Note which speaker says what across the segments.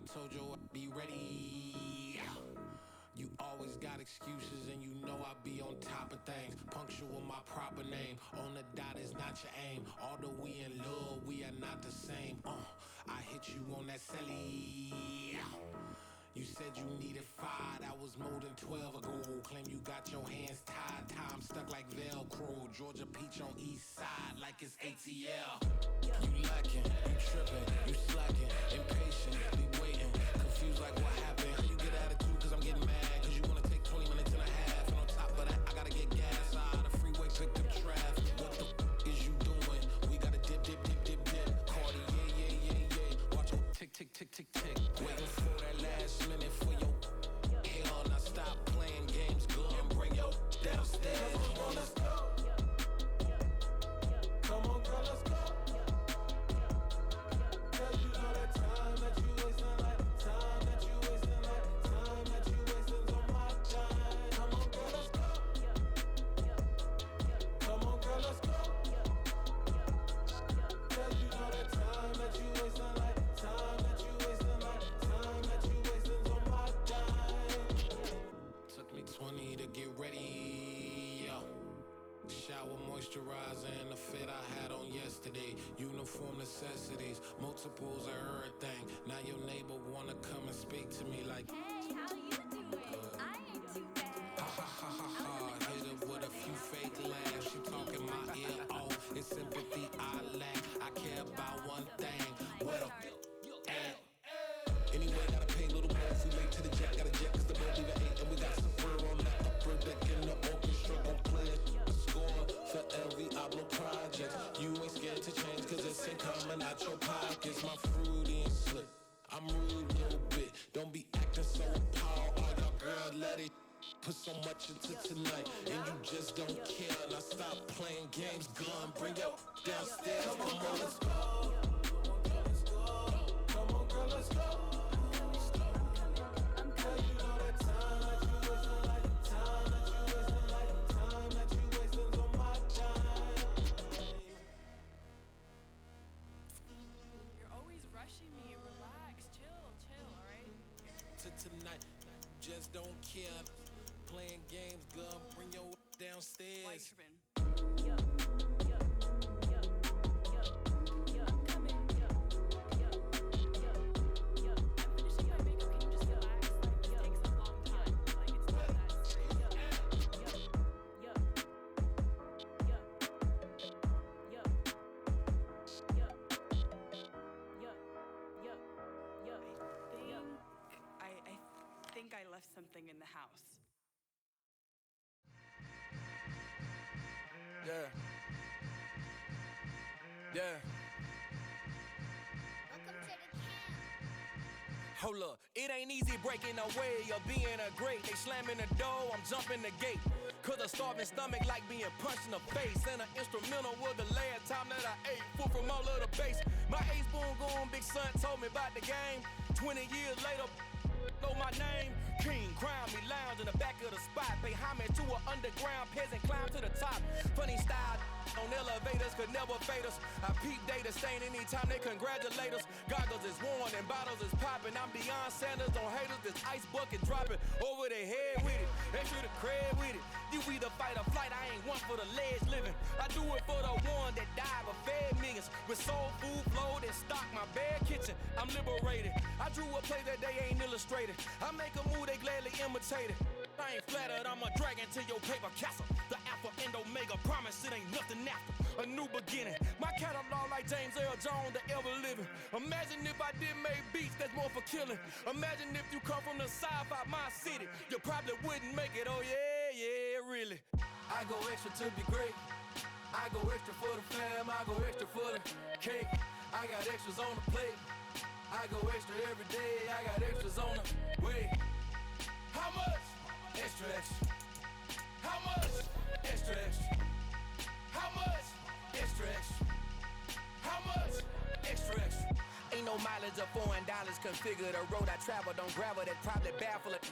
Speaker 1: I told you I'd be ready. You always got excuses and you know I be on top of things. Punctual my proper name. On the dot is not your aim. Although we in love, we are not the same. I hit you on that celly. You said you needed 5, that was more than 12 ago. Claim you got your hands tied, time stuck like Velcro. Georgia peach on east side like it's ATL. You lacking, you tripping, you slacking, impatient, be waiting, confused like what happened. How you get attitude cause I'm getting mad, cause you wanna take 20 minutes and a half. And on top of that, I gotta get gas out of the freeway, pick up traffic. What the is you doing? We gotta dip. Cardi, yeah. Watch your tick. Waiting for that last minute for your hell. Now stop playing games, go and bring your downstairs. Come on, let's go. Come on, girl, let's go. Cause you know that time that you wasting, like time that you wasting, like time that you wasting on my time. Come on, girl, let's go. Come on, girl, let's go. Cause you know that time that you wasting, like time that you wasting, like time that you wasting on my time. Took me 20 to get ready, yo. Shower, moisturizer, and the fit I had on yesterday. Uniform necessities, multiples of everything. Now your neighbor wanna come and speak to me like,
Speaker 2: hey, how you doing? I ain't too bad.
Speaker 1: Ha. Hit her with a few fake laughs. She talking my ear off. It's sympathy I lack. I care about one thing. What up? Anyway, gotta pay a little more if we late to the jet. Got a jet cause the boat leave at 8. And we got some fur on the upper deck in the orchestra. Gon' play a score for every Oblo project. You ain't scared to change cause it's ain't coming out your pockets. My fruity and slick, I'm rude a little bit. Don't be acting so appalled. All y'all girl, let it put so much into tonight. And you just don't care. Now stop playing games, gun, bring your downstairs. Come on, girl, let's go. Come on, girl, let's go. Cause you know that time that you wasting, like time that you wasting, like time that you wasting on my time.
Speaker 3: You're always rushing me. Relax, chill, alright?
Speaker 1: To tonight, just don't care. Playing games, gun, bring your downstairs.
Speaker 3: Why you tripping? I think I left something in the house.
Speaker 4: Yeah.
Speaker 2: Welcome to the camp.
Speaker 4: Hold up, it ain't easy breaking away or being a great. They slamming the door, I'm jumping the gate. Cause a starving stomach like being punched in the face. And an instrumental was the last time that I ate. Full from all of the bass. My ace boom goon, big son told me about the game. 20 years later, know my name. King, crown me, lounge in the back of the spot. Pay homage to an underground peasant, climb to the top. Funny style on elevators could never fade us. I peep data stain anytime they congratulate us. Goggles is worn and bottles is popping. I'm Deion Sanders on haters, this ice bucket dropping over their head with it. Extra the cred with it. You either fight or flight, I ain't one for the ledge living. I do it for the one that died but fed millions. With soul food flowed and stock my bad kitchen. I'm liberated. I drew a play that they ain't illustrated. I make a move they gladly imitated. I ain't flattered, I'm a dragon to your paper castle. The Alpha and Omega, promise it ain't nothing after. A new beginning. My catalog like James Earl Jones, the ever living. Imagine if I did make beats that's more for killing. Imagine if you come from the south out my city. You probably wouldn't make it, oh yeah, really. I go extra to be great. I go extra for the fam, I go extra for the cake. I got extras on the plate. I go extra every day, I got extras on the way. How much? Extra, extra. How much? Extra, extra. How much? Extra, extra. How much? Extra, extra. Ain't no mileage or $4 configure the road I travel. Don't gravel that probably baffle it.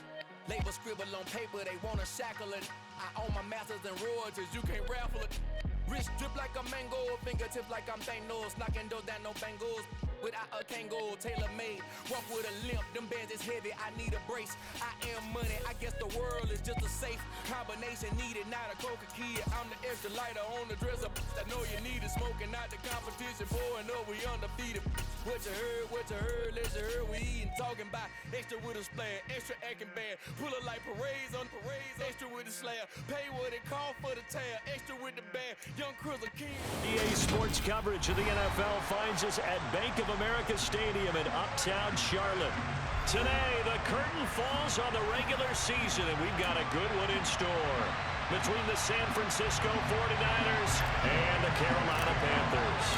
Speaker 4: Label scribble on paper, they wanna shackle it. I own my masters and royalties, you can't raffle it. Wrist drip like a mango, fingertips like I'm Thanos, knocking those down, no bangles. without a Kangol, tailor-made. Walk with a limp, them bands is heavy, I need a brace. I am money, I guess the world is just a safe combination needed, not a coca kid. I'm the extra lighter on the dresser. I know you need it, smoking out the competition, pouring up, we undefeated. What you heard, let you heard, we eating, talking about extra with a splash, extra acting bad, pull it like parades on parades, extra with the slab, pay what it cost for the tab, extra with the band, young Chris a king.
Speaker 5: EA Sports coverage of the NFL finds us at Bank of America Stadium in Uptown Charlotte. Today, the curtain falls on the regular season, and we've got a good one in store between the San Francisco 49ers and the Carolina Panthers.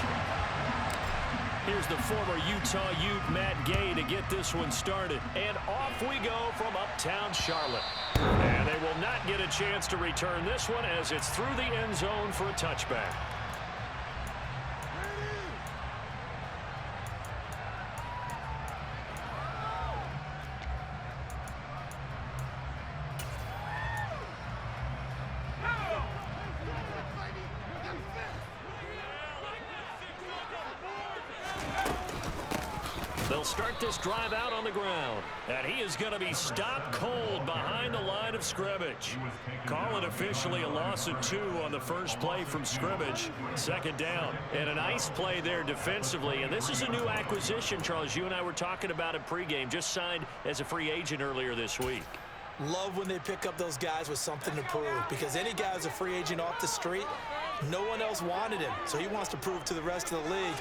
Speaker 5: Here's the former Utah Ute, Matt Gay, to get this one started. And off we go from Uptown Charlotte. And they will not get a chance to return this one as it's through the end zone for a touchback. They'll start this drive out on the ground. And he is going to be stopped cold behind the line of scrimmage. Call it officially a loss of 2 on the first play from scrimmage. Second down. And a nice play there defensively. And this is a new acquisition, Charles. You and I were talking about it pregame. Just signed as a free agent earlier this week.
Speaker 6: Love when they pick up those guys with something to prove, because any guy who's a free agent off the street, no one else wanted him. So he wants to prove to the rest of the league,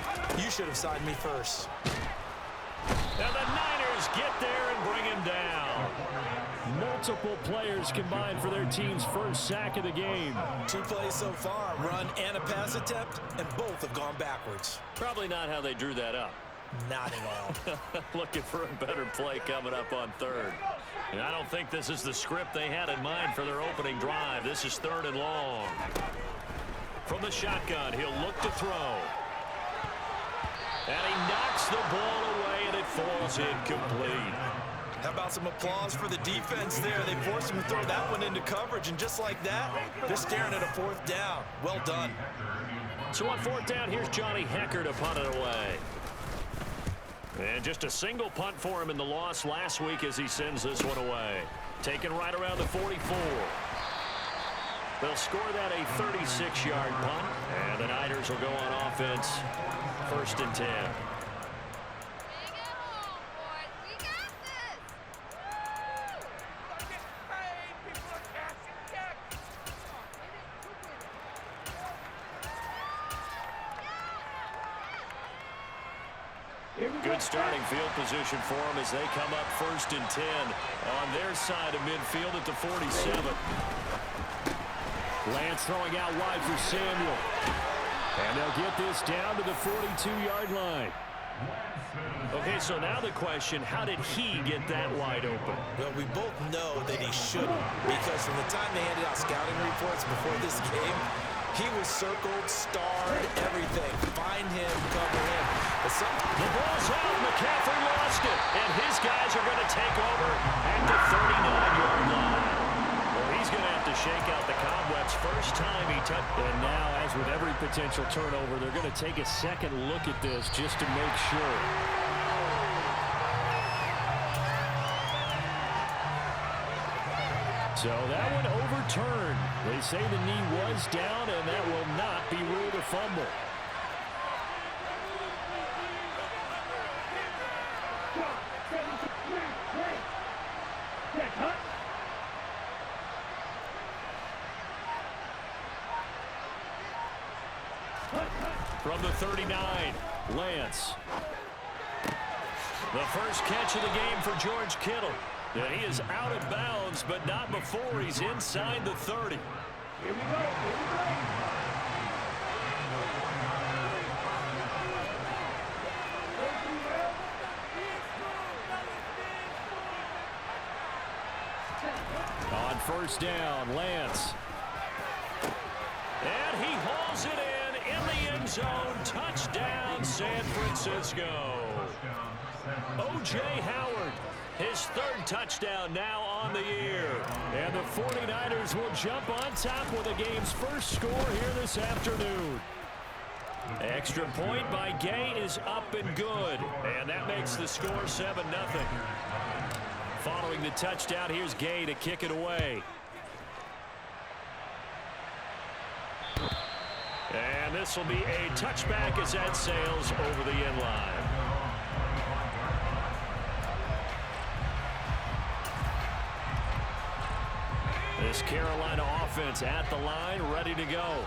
Speaker 6: you should have signed me first.
Speaker 5: And the Niners get there and bring him down. Multiple players combined for their team's first sack of the game.
Speaker 6: 2 plays so far, run and a pass attempt, and both have gone backwards.
Speaker 5: Probably not how they drew that up.
Speaker 6: Not at all.
Speaker 5: Looking for a better play coming up on third. And I don't think this is the script they had in mind for their opening drive. This is 3rd and long. From the shotgun, he'll look to throw. And he knocks the ball away, and it falls incomplete.
Speaker 6: How about some applause for the defense there? They forced him to throw that one into coverage, and just like that, they're staring at a 4th down. Well done.
Speaker 5: So on 4th down, here's Johnny Hecker to punt it away. And just a single punt for him in the loss last week as he sends this one away. Taken right around the 44. They'll score that a 36-yard punt, and the Niners will go on offense. 1st and 10. Good starting field position for them as they come up 1st and 10 on their side of midfield at the 47. Lance throwing out wide for Samuel. And they'll get this down to the 42-yard line. Okay, so now the question, how did he get that wide open?
Speaker 6: Well, we both know that he shouldn't, because from the time they handed out scouting reports before this game, he was circled, starred, everything. Find him, cover him. But
Speaker 5: the ball's out. McCaffrey lost it. And his guys are going to take over at the 39-yard line. Well, he's going to have to shake out the cobwebs first time he touched. And now, as with every potential turnover, they're going to take a second look at this just to make sure. So that one overturned. They say the knee was down, and that will not be ruled a fumble. From the 39, Lance. The first catch of the game for George Kittle. And he is out of bounds, but not before he's inside the 30.
Speaker 7: Here we go.
Speaker 5: On 1st down, Lance. And he hauls it in the end zone. Touchdown, San Francisco. O.J. Howard, his 3rd touchdown now on the year. And the 49ers will jump on top with the game's first score here this afternoon. Extra point by Gay is up and good. And that makes the score 7-0. Following the touchdown, here's Gay to kick it away. And this will be a touchback as that sails over the end line. This Carolina offense at the line, ready to go.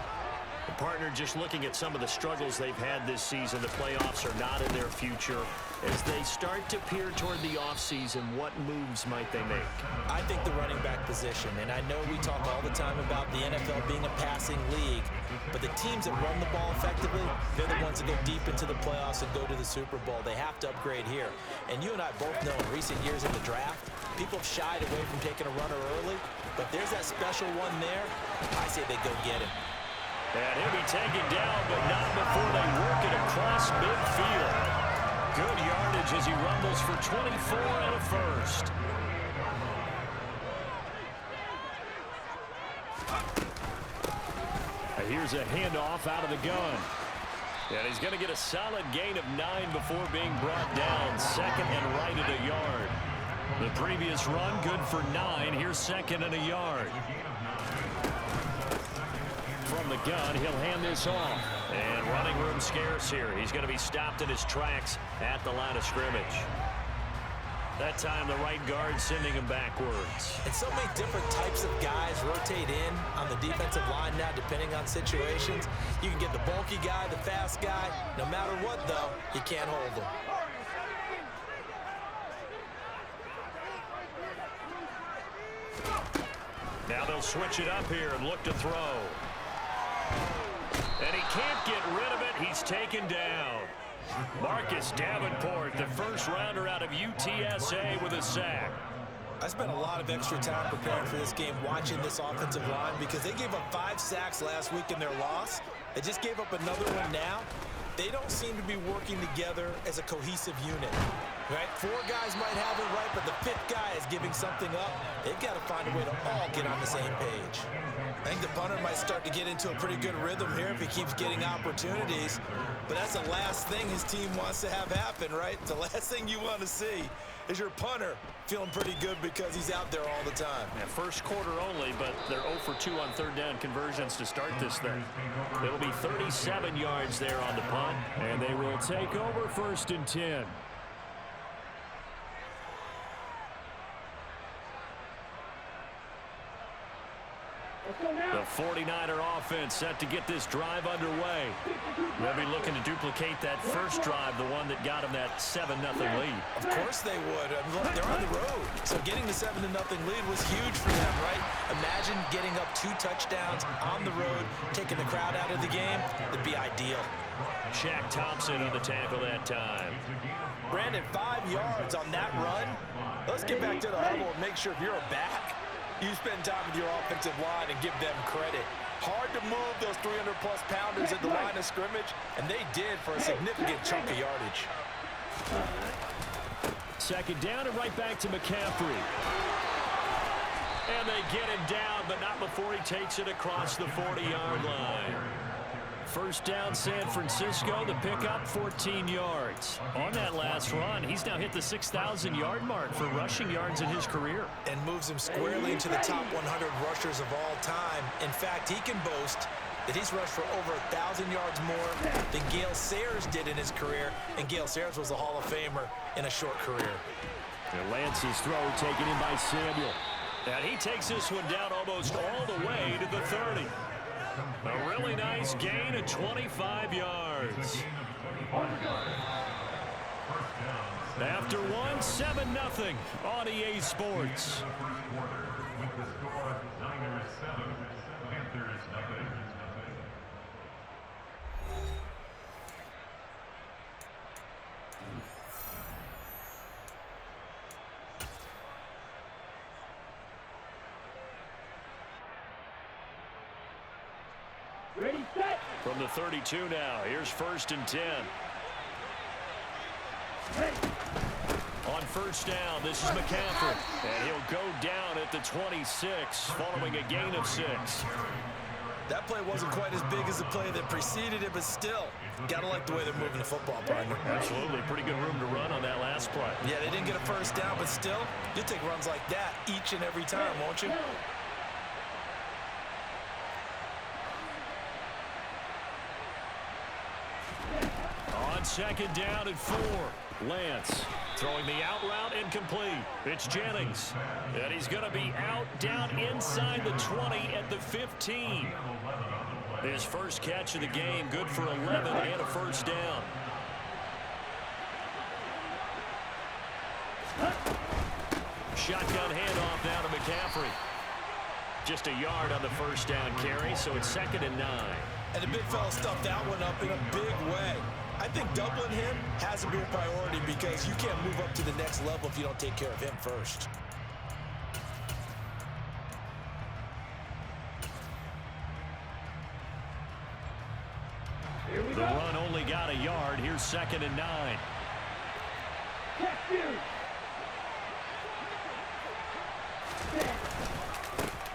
Speaker 5: The partner just looking at some of the struggles they've had this season. The playoffs are not in their future. As they start to peer toward the offseason, what moves might they make?
Speaker 6: I think the running back position, and I know we talk all the time about the NFL being a passing league, but the teams that run the ball effectively, they're the ones that go deep into the playoffs and go to the Super Bowl. They have to upgrade here. And you and I both know in recent years in the draft, people have shied away from taking a runner early, but there's that special one there. I say they go get him.
Speaker 5: And he'll be taken down, but not before they work it across midfield. Good yardage as he rumbles for 24 and a first. Here's a handoff out of the gun. And he's going to get a solid gain of 9 before being brought down. Second and right at a yard. The previous run good for 9. Here's second and a yard. From the gun, he'll hand this off. And running room scarce here. He's going to be stopped in his tracks at the line of scrimmage. That time, the right guard sending him backwards.
Speaker 6: And so many different types of guys rotate in on the defensive line now, depending on situations. You can get the bulky guy, the fast guy. No matter what, though, you can't hold them.
Speaker 5: Now they'll switch it up here and look to throw. And he can't get rid of it. He's taken down. Marcus Davenport, the first rounder out of UTSA, with a sack.
Speaker 6: I spent a lot of extra time preparing for this game watching this offensive line because they gave up 5 sacks last week in their loss. They just gave up another one now. They don't seem to be working together as a cohesive unit. Right? 4 guys might have it right, but the 5th guy is giving something up. They've got to find a way to all get on the same page. I think the punter might start to get into a pretty good rhythm here if he keeps getting opportunities. But that's the last thing his team wants to have happen, right? The last thing you want to see is your punter feeling pretty good because he's out there all the time.
Speaker 5: Yeah, first quarter only, but they're 0 for 2 on third down conversions to start this thing. It'll be 37 yards there on the punt, and they will take over first and 10. The 49er offense set to get this drive underway. They'll be looking to duplicate that first drive, the one that got them that 7-0 lead.
Speaker 6: Of course they would. I mean, look, they're on the road. So getting the 7-0 lead was huge for them, right? Imagine getting up 2 touchdowns on the road, taking the crowd out of the game. It'd be ideal.
Speaker 5: Shaq Thompson on the tackle that time.
Speaker 6: Brandon, 5 yards on that run. Let's get back to the huddle and make sure if you're a back, you spend time with your offensive line and give them credit. Hard to move those 300-plus pounders at the line of scrimmage, and they did for a significant chunk of yardage.
Speaker 5: Second down and right back to McCaffrey. And they get him down, but not before he takes it across the 40-yard line. First down, San Francisco. The pickup, 14 yards. On that last run, he's now hit the 6,000-yard mark for rushing yards in his career.
Speaker 6: And moves him squarely into the top 100 rushers of all time. In fact, he can boast that he's rushed for over 1,000 yards more than Gale Sayers did in his career. And Gale Sayers was a Hall of Famer in a short career.
Speaker 5: And Lance's throw taken in by Samuel. And he takes this one down almost all the way to the 30. A really nice gain of 25 yards. After one, 7-0 on EA Sports.
Speaker 7: Ready, set.
Speaker 5: From the 32 now, here's first and 10. On first down, this is McCaffrey. And he'll go down at the 26, following a gain of 6.
Speaker 6: That play wasn't quite as big as the play that preceded it, but still, gotta like the way they're moving the football, partner.
Speaker 5: Absolutely. Pretty good room to run on that last play.
Speaker 6: Yeah, they didn't get a first down, but still, you'll take runs like that each and every time, won't you?
Speaker 5: On second down and 4, Lance throwing the out route incomplete. It's Jennings, and he's going to be out down inside the 20 at the 15. His first catch of the game, good for 11 and a first down. Shotgun handoff now to McCaffrey. Just a yard on the first down carry, so it's 2nd and 9.
Speaker 6: And the big fella stuffed that one up in a big way. I think doubling him has to be a priority because you can't move up to the next level if you don't take care of him first.
Speaker 5: The run only got a yard. Here's 2nd and 9.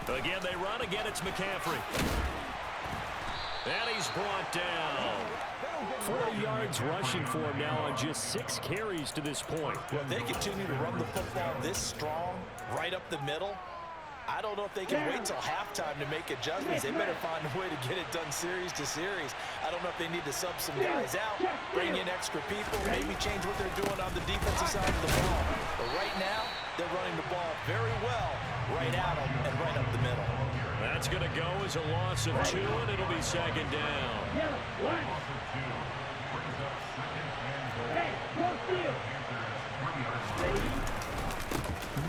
Speaker 5: Again, they run. Again, it's McCaffrey. And he's brought down. 40 yards rushing for him now on just 6 carries to this point.
Speaker 6: Well, they continue to run the football this strong, right up the middle. I don't know if they can wait till halftime to make adjustments. They better find a way to get it done series to series. I don't know if they need to sub some guys out, bring in extra people, maybe change what they're doing on the defensive side of the ball. But right now, they're running the ball very well right at them and right up the middle.
Speaker 5: That's going to go as a loss of 2, and it'll be 2nd down.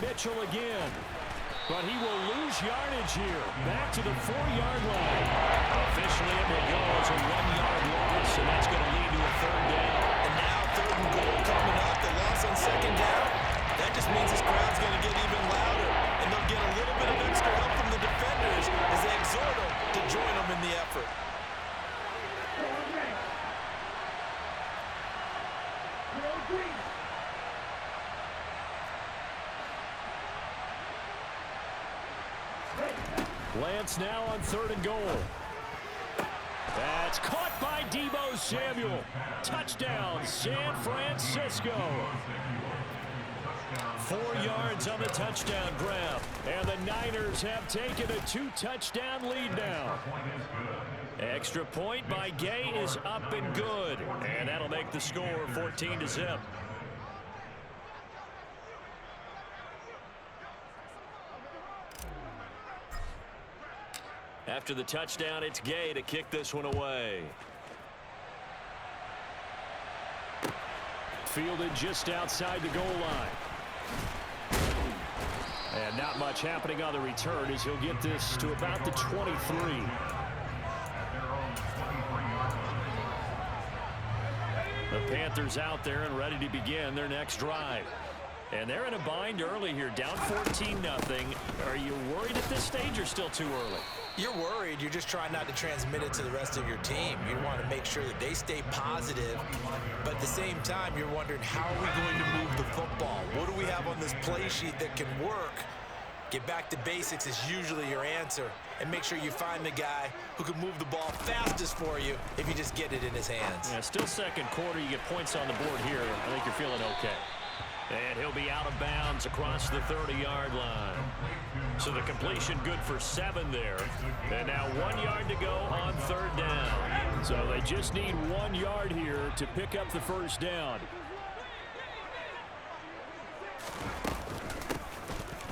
Speaker 5: Mitchell again. But he will lose yardage here. Back to the 4-yard line. Officially, it will go as a 1-yard loss, and that's going to lead to a 3rd down.
Speaker 6: And now 3rd and goal coming up. The loss on 2nd down. That just means this crowd's going to get even louder. And they'll get a little bit of extra help from the defenders as they exhort them to join them in the effort.
Speaker 5: Lance now on 3rd and goal. That's caught by Deebo Samuel. Touchdown, San Francisco. 4 yards on the touchdown grab. And the Niners have taken a 2-touchdown lead now. Extra point by Gay is up and good. And that'll make the score 14-0. After the touchdown, it's Gay to kick this one away. Fielded just outside the goal line. And not much happening on the return as he'll get this to about the 23. The Panthers out there and ready to begin their next drive. And they're in a bind early here, down 14-0. Are you worried at this stage or still too early?
Speaker 6: You're worried. You're just trying not to transmit it to the rest of your team. You want to make sure that they stay positive. But at the same time, you're wondering, how are we going to move the football? What do we have on this play sheet that can work? Get back to basics is usually your answer. And make sure you find the guy who can move the ball fastest for you if you just get it in his hands.
Speaker 5: Yeah, still 2nd quarter. You get points on the board here. I think you're feeling okay. And he'll be out of bounds across the 30-yard line. So the completion good for 7 there. And now 1 yard to go on 3rd down. So they just need 1 yard here to pick up the first down.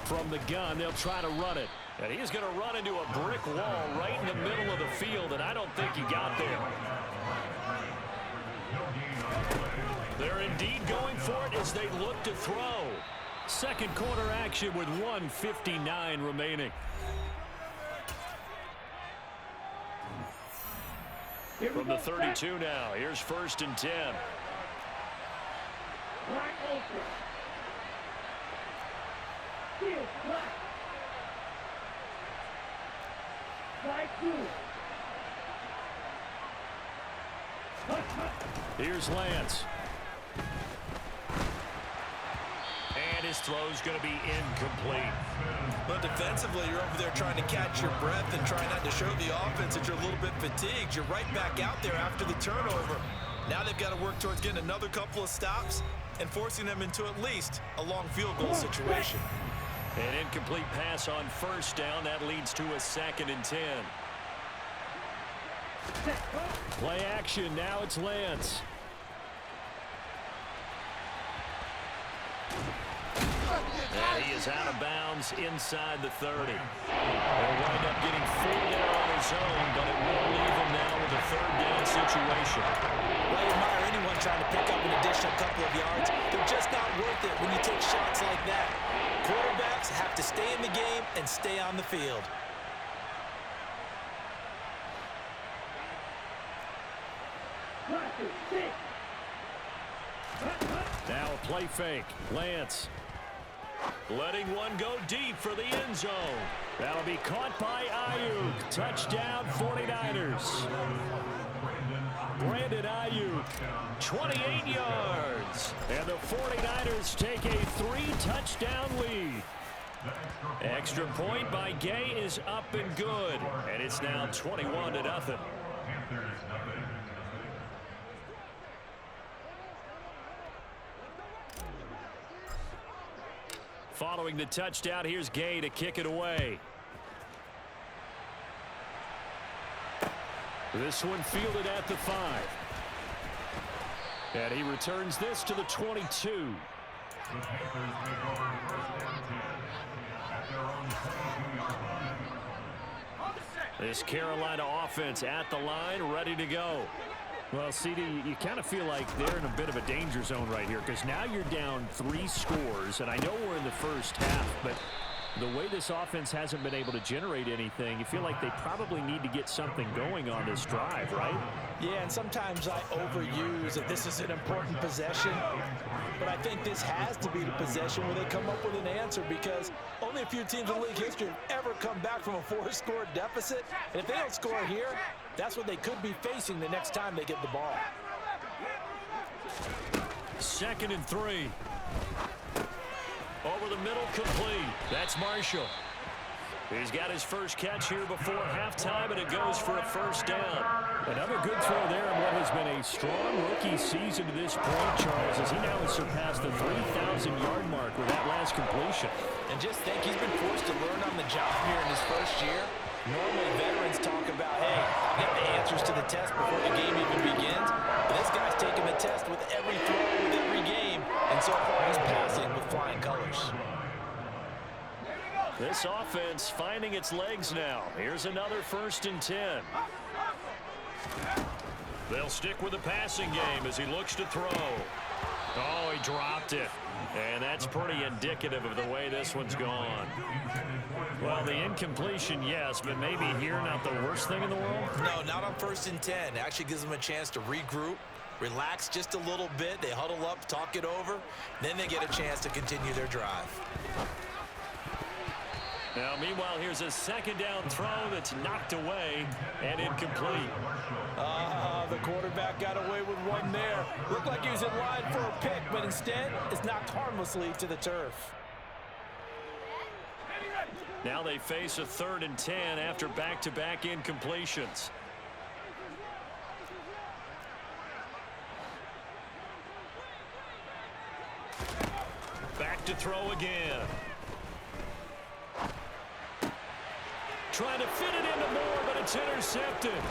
Speaker 5: From the gun, they'll try to run it. And he's going to run into a brick wall right in the middle of the field, and I don't think he got there. They're indeed going for it as they look to throw. 2nd quarter action with 1:59 remaining. From the 32 now, here's 1st and 10. Here's Lance. And this throw is going to be incomplete.
Speaker 6: But defensively, you're over there trying to catch your breath and trying not to show the offense that you're a little bit fatigued. You're right back out there after the turnover. Now they've got to work towards getting another couple of stops and forcing them into at least a long field goal situation.
Speaker 5: An incomplete pass on first down. That leads to a 2nd and 10. Play action. Now it's Lance. And he is out of bounds inside the 30. They'll wind up getting 4 there on his own, but it will leave him now with a 3rd down situation.
Speaker 6: Well, you admire anyone trying to pick up an additional couple of yards. They're just not worth it when you take shots like that. Quarterbacks have to stay in the game and stay on the field.
Speaker 5: Now a play fake. Lance letting one go deep for the end zone. That'll be caught by Ayuk. Touchdown 49ers. Brandon Ayuk, 28 yards. And the 49ers take a 3-touchdown lead. Extra point by Gay is up and good. And it's now 21-0. Following the touchdown, here's Gay to kick it away. This one fielded at the 5. And he returns this to the 22. This Carolina offense at the line, ready to go. Well, CD, you kind of feel like they're in a bit of a danger zone right here because now you're down 3 scores, and I know we're in the first half, but the way this offense hasn't been able to generate anything, you feel like they probably need to get something going on this drive, right?
Speaker 6: Yeah, and sometimes I overuse that this is an important possession, but I think this has to be the possession where they come up with an answer because only a few teams in league history have ever come back from a 4-score deficit, and if they don't score here, that's what they could be facing the next time they get the ball.
Speaker 5: 2nd and 3. Over the middle, complete. That's Marshall. He's got his first catch here before halftime, and it goes for a 1st down. Another good throw there in what has been a strong rookie season to this point, Charles, as he now has surpassed the 3,000-yard mark with that last completion.
Speaker 6: And just think, he's been forced to learn on the job here in his first year. Normally, veterans talk about, hey, I'll get the answers to the test before the game even begins. But this guy's taking the test with every throw, with every game. And so far, he's passing with flying colors.
Speaker 5: This offense finding its legs now. Here's another 1st and 10. They'll stick with the passing game as he looks to throw. Oh, he dropped it. And that's pretty indicative of the way this one's gone. Well, the incompletion, yes, but maybe here not the worst thing in the world?
Speaker 6: No, not on 1st and 10. It actually gives them a chance to regroup, relax just a little bit. They huddle up, talk it over. Then they get a chance to continue their drive.
Speaker 5: Now, meanwhile, here's a 2nd down throw that's knocked away and incomplete.
Speaker 6: The quarterback got away with one there. Looked like he was in line for a pick, but instead, it's knocked harmlessly to the turf.
Speaker 5: Now they face a 3rd and 10 after back-to-back incompletions. Back to throw again. Trying to fit it into Moore, but it's intercepted.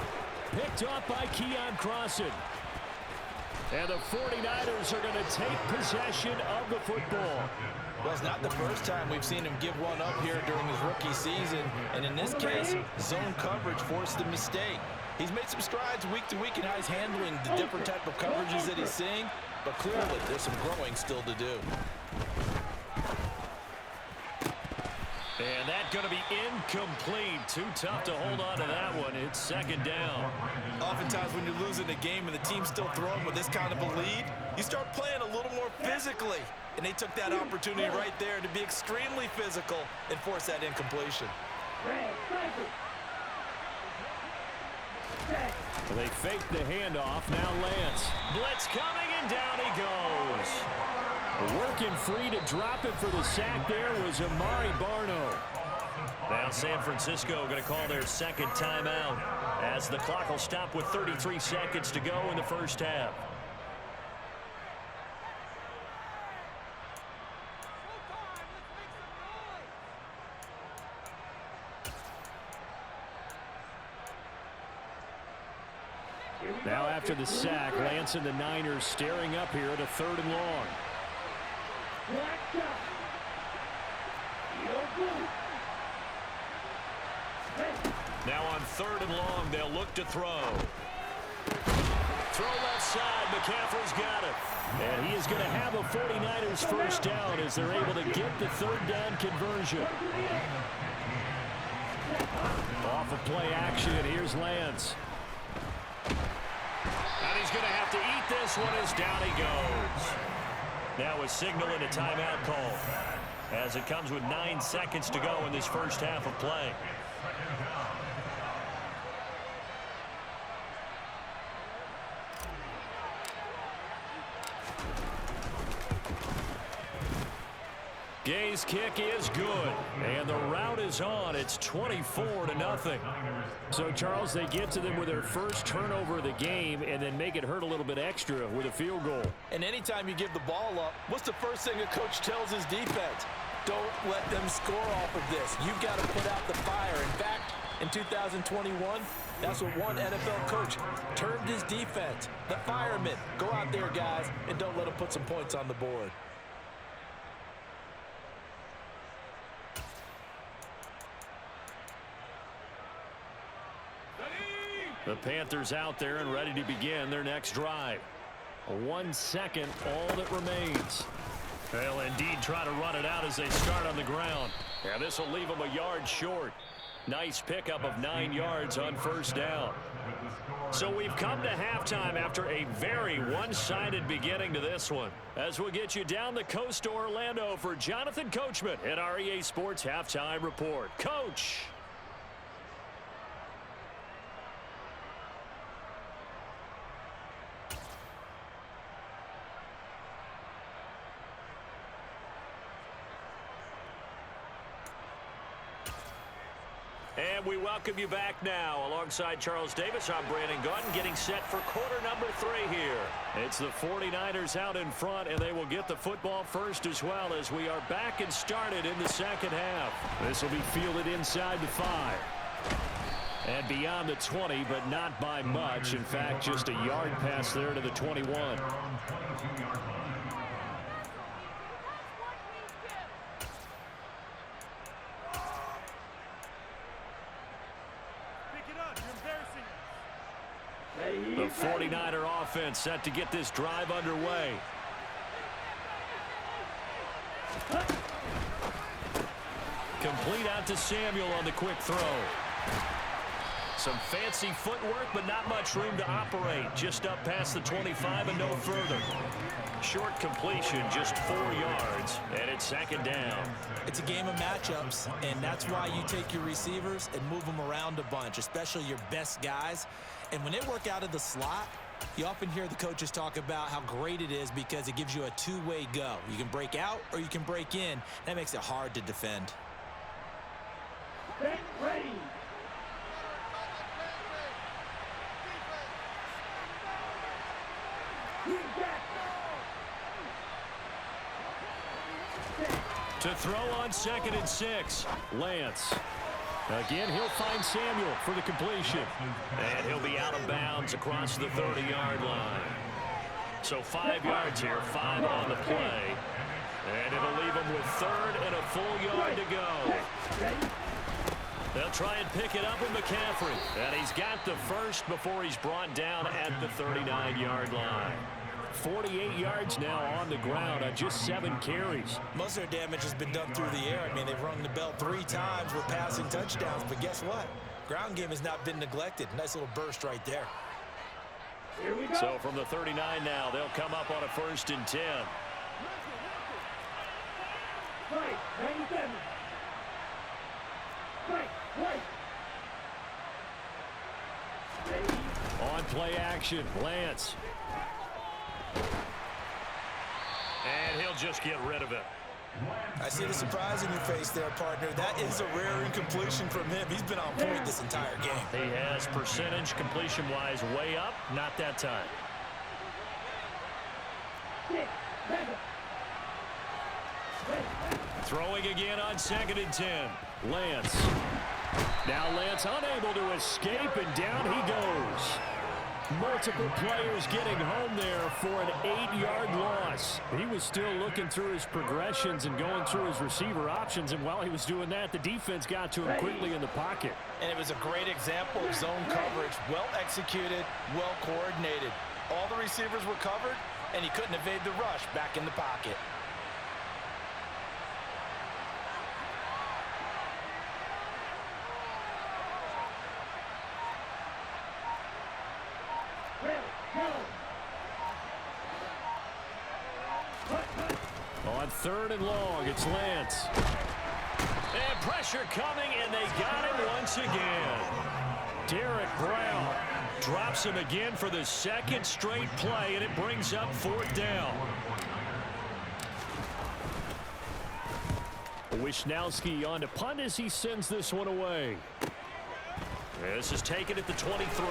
Speaker 5: Picked off by Keon Crossan. And the 49ers are going to take possession of the football.
Speaker 6: Well, it's not the first time we've seen him give one up here during his rookie season. And in this case, zone coverage forced the mistake. He's made some strides week to week in how he's handling the different type of coverages that he's seeing. But clearly, there's some growing still to do.
Speaker 5: And that's going to be incomplete. Too tough to hold on to that one. It's 2nd down.
Speaker 6: Oftentimes when you're losing a game and the team's still throwing with this kind of a lead, you start playing a little more physically. And they took that opportunity right there to be extremely physical and force that incompletion.
Speaker 5: They fake the handoff. Now Lance. Blitz coming, and down he goes. Working free to drop it for the sack there was Amari Barno. Now San Francisco going to call their second timeout as the clock will stop with 33 seconds to go in the first half. Now after the sack, Lance and the Niners staring up here at a 3rd and long. Now on 3rd and long, they'll look to throw. Throw left side, McCaffrey's got it. And he is going to have a 49ers first down as they're able to get the 3rd down conversion. Off of play action, here's Lance. And he's going to have to eat this one as down he goes. Now a signal and a timeout call as it comes with 9 seconds to go in this first half of play. Gay's kick is good, and the route is on. It's 24-0. So, Charles, they get to them with their first turnover of the game and then make it hurt a little bit extra with a field goal.
Speaker 6: And anytime you give the ball up, what's the first thing a coach tells his defense? Don't let them score off of this. You've got to put out the fire. In fact, in 2021, that's what one NFL coach termed his defense. The firemen. Go out there, guys, and don't let them put some points on the board.
Speaker 5: The Panthers out there and ready to begin their next drive. 1 second, all that remains. They'll indeed try to run it out as they start on the ground. Yeah, this will leave them a yard short. Nice pickup of 9 yards on first down. So we've come to halftime after a very one-sided beginning to this one. As we'll get you down the coast to Orlando for Jonathan Coachman at our EA Sports Halftime Report. Coach! And we welcome you back now. Alongside Charles Davis, I'm Brandon Gaudin getting set for quarter number 3 here. It's the 49ers out in front, and they will get the football first as well as we are back and started in the second half. This will be fielded inside the 5. And beyond the 20, but not by much. In fact, just a yard pass there to the 21. The 49er offense set to get this drive underway. Complete out to Samuel on the quick throw. Some fancy footwork, but not much room to operate. Just up past the 25 and no further. Short completion, just 4 yards, and it's second down.
Speaker 6: It's a game of matchups, and that's why you take your receivers and move them around a bunch, especially your best guys. And when they work out of the slot, you often hear the coaches talk about how great it is because it gives you a two-way go. You can break out or you can break in. That makes it hard to defend.
Speaker 7: Get ready.
Speaker 5: To throw on 2nd and 6, Lance. Again, he'll find Samuel for the completion. And he'll be out of bounds across the 30-yard line. So 5 yards here, 5 on the play. And it'll leave him with 3rd and a full yard to go. They'll try and pick it up with McCaffrey. And he's got the first before he's brought down at the 39-yard line. 48 yards now on the ground on just 7 carries.
Speaker 6: Most of their damage has been done through the air. I mean, they've rung the bell 3 times with passing touchdowns, but guess what? Ground game has not been neglected. Nice little burst right there.
Speaker 7: Here we go.
Speaker 5: So from the 39 now, they'll come up on a 1st and 10.
Speaker 7: Right, 97. Right.
Speaker 5: On play action, Lance. And he'll just get rid of it.
Speaker 6: I see the surprise in your face there, partner. That is a rare incompletion from him. He's been on point this entire game.
Speaker 5: He has percentage completion-wise way up. Not that time.
Speaker 7: 6, 7.
Speaker 5: Throwing again on 2nd and 10. Lance. Now Lance unable to escape, and down he goes. Multiple players getting home there for an 8-yard loss. He was still looking through his progressions and going through his receiver options, and while he was doing that, the defense got to him quickly in the pocket.
Speaker 6: And it was a great example of zone coverage. Well executed, well coordinated. All the receivers were covered, and he couldn't evade the rush back in the pocket.
Speaker 5: On 3rd and long, it's Lance. And pressure coming, and they got him once again. Derek Brown drops him again for the 2nd straight play, and it brings up 4th down. Wisnowski on to punt as he sends this one away. This is taken at the 23.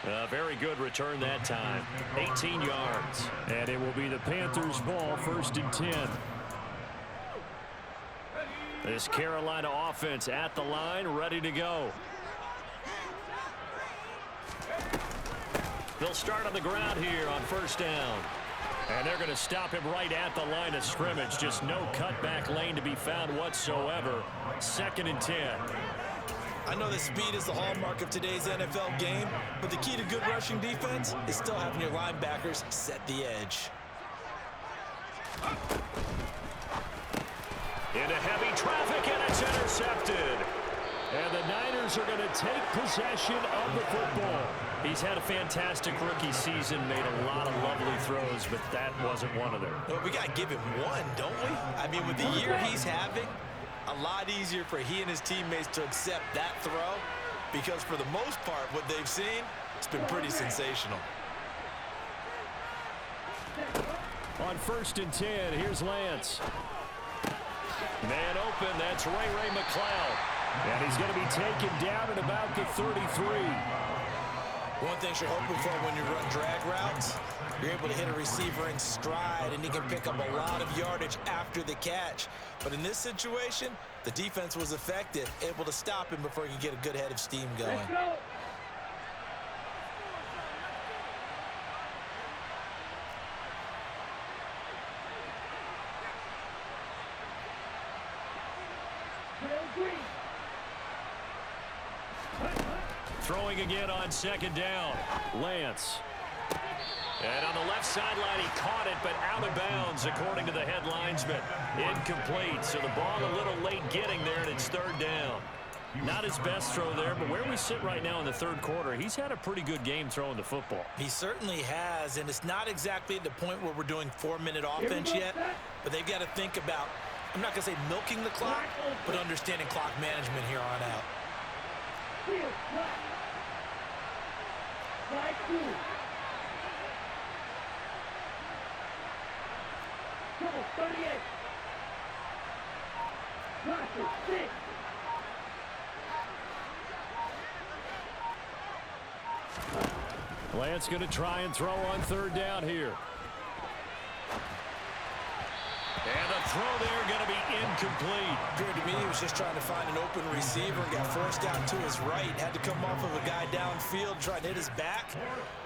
Speaker 5: A very good return that time. 18 yards. And it will be the Panthers' ball, 1st and 10. This Carolina offense at the line, ready to go. They'll start on the ground here on 1st down. And they're going to stop him right at the line of scrimmage. Just no cutback lane to be found whatsoever. 2nd and 10.
Speaker 6: I know that speed is the hallmark of today's NFL game, but the key to good rushing defense is still having your linebackers set the edge.
Speaker 5: Into heavy traffic, and it's intercepted. And the Niners are going to take possession of the football. He's had a fantastic rookie season, made a lot of lovely throws, but that wasn't one of them.
Speaker 6: Well, we got to give him one, don't we? I mean, with the year he's having, a lot easier for he and his teammates to accept that throw, because for the most part, what they've seen, it's been pretty sensational.
Speaker 5: On 1st and 10, here's Lance. Man open, that's Ray McLeod. And he's going to be taken down at about the 33.
Speaker 6: One thing you're hoping for when you run drag routes, you're able to hit a receiver in stride, and he can pick up a lot of yardage after the catch. But in this situation, the defense was effective, able to stop him before he could get a good head of steam going.
Speaker 7: Let's go.
Speaker 5: Throwing again on 2nd down. Lance. And on the left sideline, he caught it, but out of bounds, according to the head linesman. Incomplete, so the ball a little late getting there, and it's 3rd down. Not his best throw there, but where we sit right now in the 3rd quarter, he's had a pretty good game throwing the football.
Speaker 6: He certainly has, and it's not exactly at the point where we're doing 4-minute offense yet, but they've got to think about, I'm not going to say milking the clock, but understanding clock management here on out.
Speaker 7: Trouble 38. Gotcha, 6.
Speaker 5: Lance going to try and throw on 3rd down here. And the throw there going to be incomplete.
Speaker 6: Appeared to me he was just trying to find an open receiver and got forced out to his right. Had to come off of a guy downfield, trying to hit his back.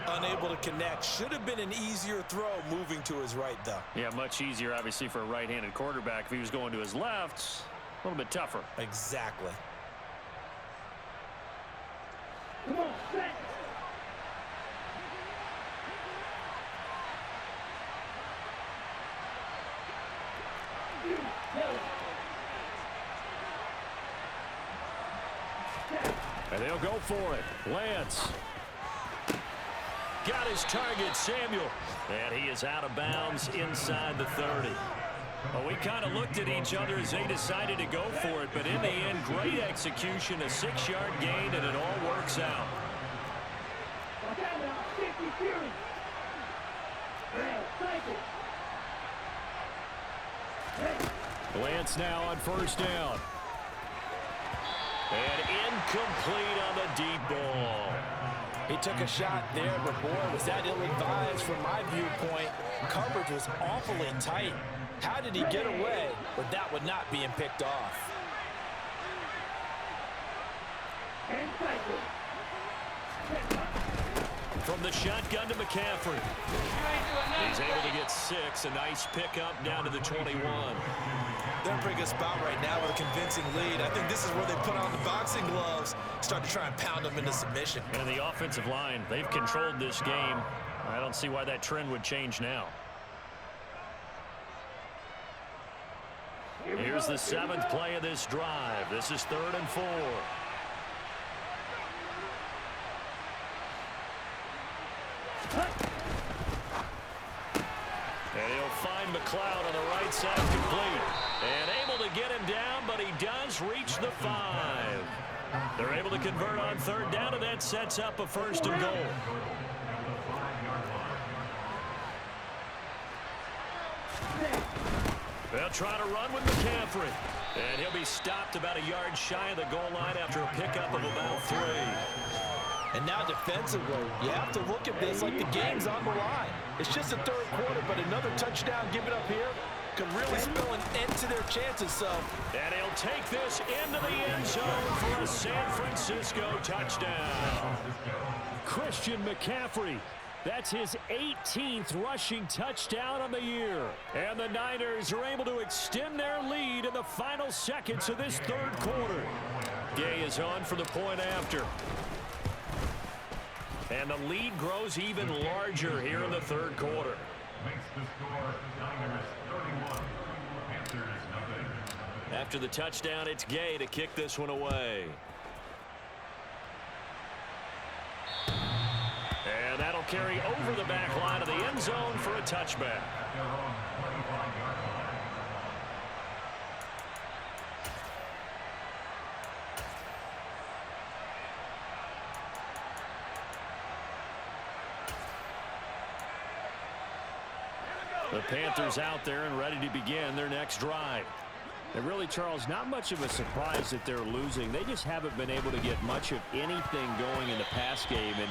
Speaker 6: Unable to connect. Should have been an easier throw moving to his right, though.
Speaker 5: Yeah, much easier, obviously, for a right-handed quarterback. If he was going to his left, a little bit tougher.
Speaker 6: Exactly.
Speaker 7: Come on, set.
Speaker 5: And they'll go for it. Lance. Got his target, Samuel. And he is out of bounds inside the 30. Well, we kind of looked at each other as they decided to go for it, but in the end, great execution, a 6-yard gain, and it all works out.
Speaker 7: Watch out now.
Speaker 5: Lance now on first down. And incomplete on the deep ball.
Speaker 6: He took a shot there, but boy, was that ill-advised from my viewpoint. Coverage was awfully tight. How did he get away with that one not being picked off?
Speaker 7: And cycle.
Speaker 5: From the shotgun to McCaffrey. He's able to get 6. A nice pickup down to the 21.
Speaker 6: They're in a pretty good spot right now with a convincing lead. I think this is where they put on the boxing gloves, start to try and pound them into submission.
Speaker 5: And the offensive line, they've controlled this game. I don't see why that trend would change now. Here's the 7th play of this drive. This is 3rd and 4. And he'll find McLeod on the right side complete. And able to get him down, but he does reach the 5. They're able to convert on 3rd down, and that sets up a 1st and goal. They'll try to run with McCaffrey. And he'll be stopped about a yard shy of the goal line after a pickup of about 3.
Speaker 6: And now defensively, you have to look at this like the game's on the line. It's just the 3rd quarter, but another touchdown given up here could really spell an end to their chances. So,
Speaker 5: and he'll take this into the end zone for a San Francisco touchdown. Christian McCaffrey. That's his 18th rushing touchdown on the year. And the Niners are able to extend their lead in the final seconds of this 3rd quarter. Gay is on for the point after. And the lead grows even larger here in the 3rd quarter.
Speaker 8: Makes the score Niners 31, Panthers nothing.
Speaker 5: After the touchdown, it's Gay to kick this one away. And that'll carry over the back line of the end zone for a touchback. The Panthers out there and ready to begin their next drive.
Speaker 9: And really, Charles, not much of a surprise that they're losing. They just haven't been able to get much of anything going in the pass game. And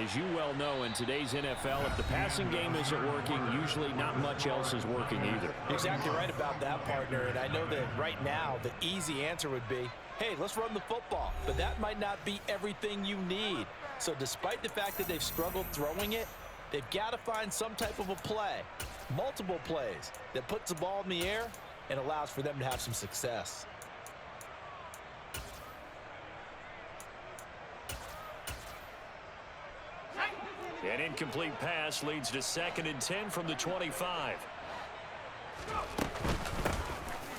Speaker 9: as you well know, in today's NFL, if the passing game isn't working, usually not much else is working either.
Speaker 6: Exactly right about that, partner. And I know that right now the easy answer would be, hey, let's run the football. But that might not be everything you need. So despite the fact that they've struggled throwing it, they've got to find some type of a play, multiple plays, that puts the ball in the air and allows for them to have some success.
Speaker 5: An incomplete pass leads to 2nd and 10 from the 25.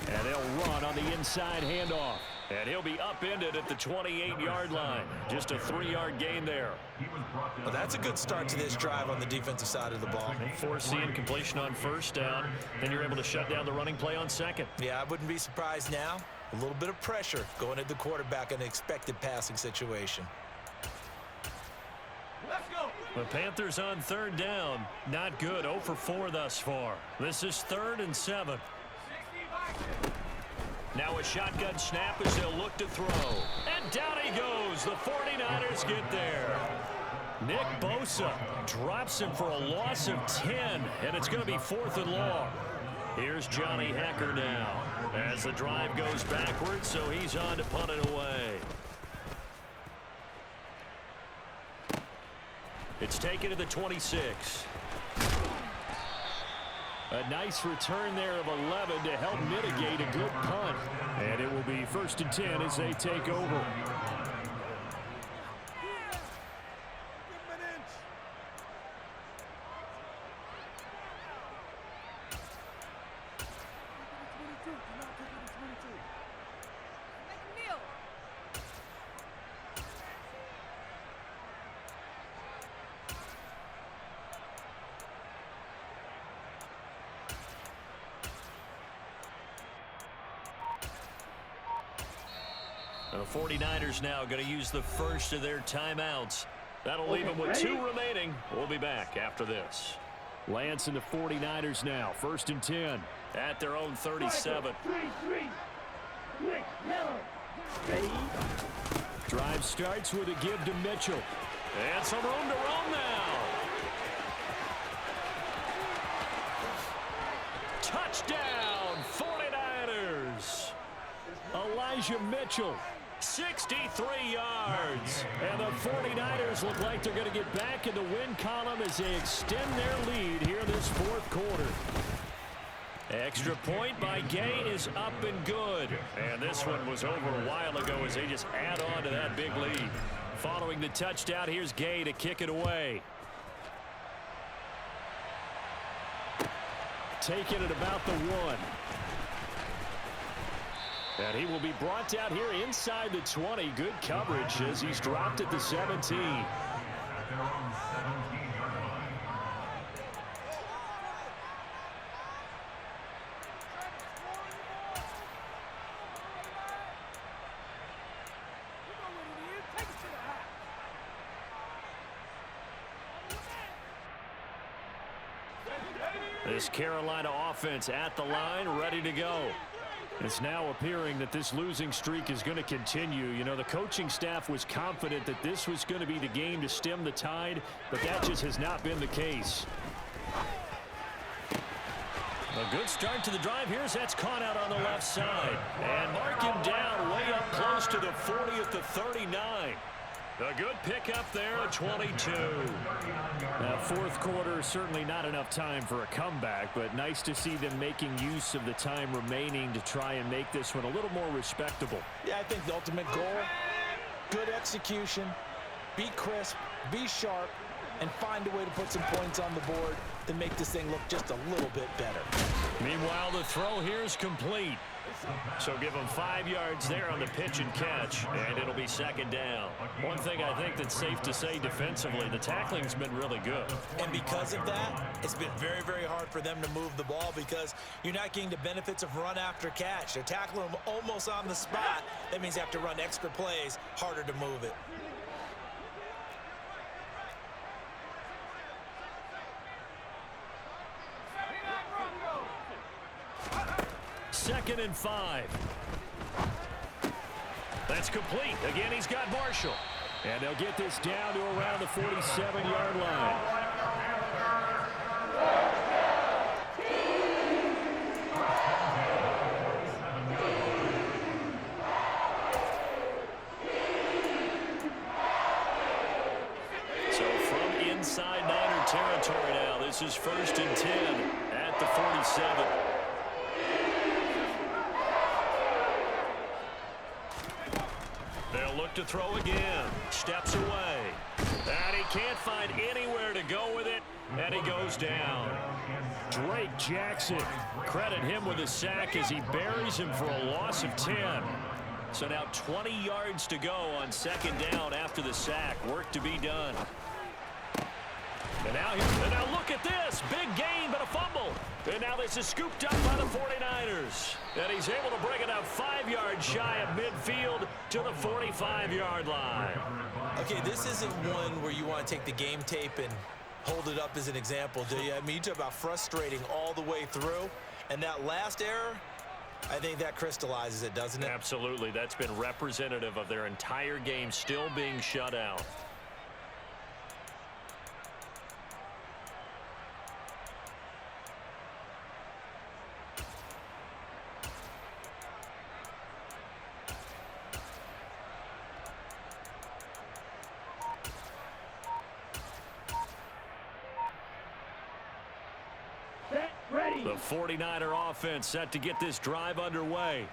Speaker 5: And they'll run on the inside handoff. And he'll be upended at the 28-yard line. Just a 3-yard gain there.
Speaker 6: Well, that's a good start to this drive on the defensive side of the ball.
Speaker 5: Force the incompletion on 1st down. Then you're able to shut down the running play on 2nd.
Speaker 6: Yeah, I wouldn't be surprised now. A little bit of pressure going at the quarterback in an expected passing situation.
Speaker 8: Let's go.
Speaker 5: The Panthers on 3rd down. Not good. 0 for 4 thus far. This is 3rd and 7. Now a shotgun snap as they'll look to throw. And down he goes. The 49ers get there. Nick Bosa drops him for a loss of 10. And it's going to be 4th and long. Here's Johnny Hecker now as the drive goes backwards, so he's on to punt it away. It's taken to the 26. A nice return there of 11 to help mitigate a good punt. And it will be 1st and 10 as they take over. The 49ers now going to use the first of their timeouts. That'll leave them with 2 remaining. We'll be back after this. Lance and the 49ers now. 1st and 10 at their own 37. Drive starts with a give to Mitchell. And some room to roam now. Touchdown, 49ers. Elijah Mitchell, 63 yards. And the 49ers look like they're going to get back in the win column as they extend their lead here this 4th quarter. Extra point by Gay is up and good. And this one was over a while ago as they just add on to that big lead. Following the touchdown, here's Gay to kick it away. Taking it about the 1. And he will be brought down here inside the 20. Good coverage as he's dropped at the 17. This Carolina offense at the line, ready to go. It's now appearing that this losing streak is going to continue. You know, the coaching staff was confident that this was going to be the game to stem the tide, but that just has not been the case. A good start to the drive. Here's that's caught out on the left side. And mark him down way up close to the 40 at the 39. A good pickup there, 22. Now, 4th quarter, certainly not enough time for a comeback, but nice to see them making use of the time remaining to try and make this one a little more respectable.
Speaker 6: Yeah, I think the ultimate goal, good execution, be crisp, be sharp, and find a way to put some points on the board to make this thing look just a little bit better.
Speaker 5: Meanwhile, the throw here is complete. So give them 5 yards there on the pitch and catch, and it'll be 2nd down. One thing I think that's safe to say defensively, the tackling's been really good.
Speaker 6: And because of that, it's been very, very hard for them to move the ball because you're not getting the benefits of run after catch. They're tackling them almost on the spot. That means they have to run extra plays, harder to move it.
Speaker 5: Second and 5. That's complete. Again, he's got Marshall. And they'll get this down to around the 47-yard line. So from inside Niner territory now, this is 1st and 10 at the 47. They'll look to throw again. Steps away. And he can't find anywhere to go with it. And he goes down. Drake Jackson. Credit him with a sack as he buries him for a loss of 10. So now 20 yards to go on 2nd down after the sack. Work to be done. And now look at this. Big gain, but a fumble. And now this is scooped up by the 49ers. And he's able to bring it up 5 yards shy of midfield to the 45-yard line.
Speaker 6: Okay, this isn't one where you want to take the game tape and hold it up as an example, do you? I mean, you talk about frustrating all the way through. And that last error, I think that crystallizes it, doesn't it?
Speaker 5: Absolutely. That's been representative of their entire game still being shut out. The 49er offense set to get this drive underway.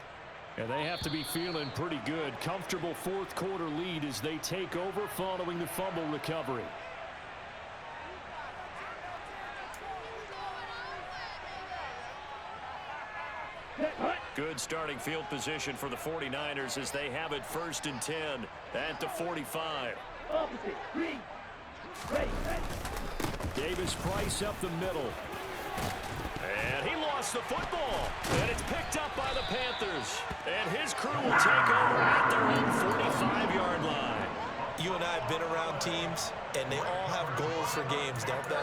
Speaker 5: And they have to be feeling pretty good. Comfortable 4th quarter lead as they take over following the fumble recovery. Good starting field position for the 49ers as they have it 1st and 10 at the 45. Davis Price up the middle. And he lost the football. And it's picked up by the Panthers. And his crew will take over at their own 45-yard line.
Speaker 6: You and I have been around teams, and they all have goals for games, don't they?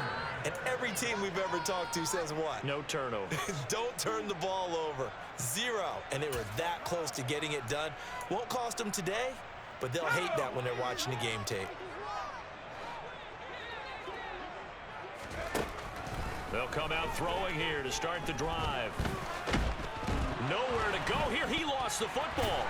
Speaker 6: And every team we've ever talked to says what?
Speaker 5: No turnover.
Speaker 6: Don't turn the ball over. 0. And they were that close to getting it done. Won't cost them today, but they'll hate that when they're watching the game tape.
Speaker 5: They'll come out throwing here to start the drive. Nowhere to go here. He lost the football.